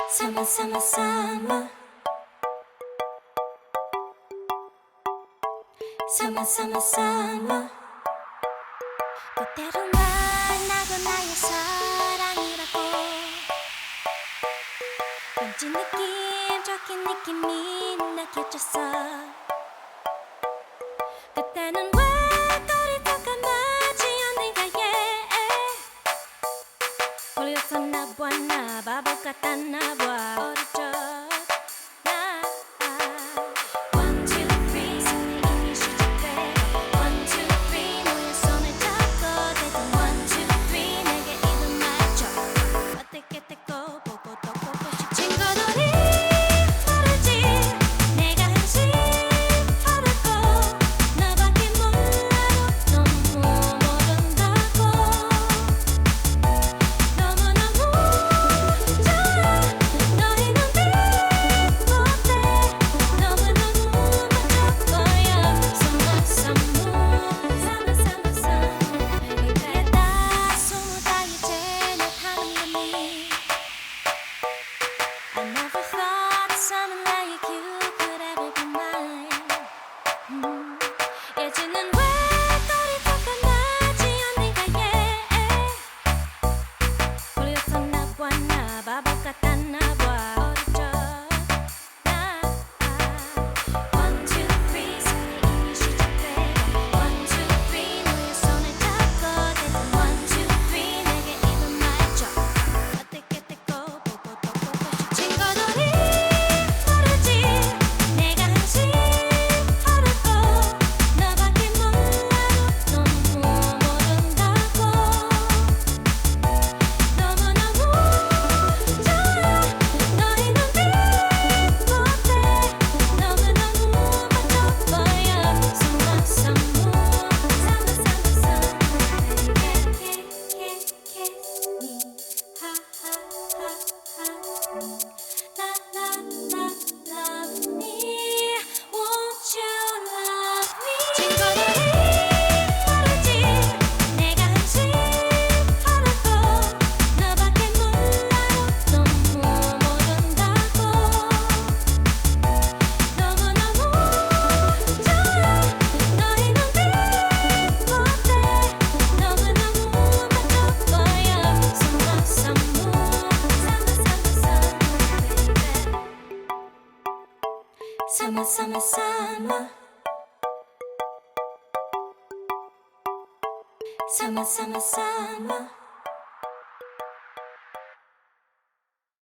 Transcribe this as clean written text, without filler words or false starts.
Summer, summer, summer. Summer, summer, summer. 그대로 말 나도 나의 사랑이라고 왠지 느낌적인 느낌이 느껴졌어. 그때는 왜 거리도 까마지 않는가에 걸렸었나 봐. 나 바보 같았나 봐. 어릴 적 Summer, summer, summer. Summer, summer, summer.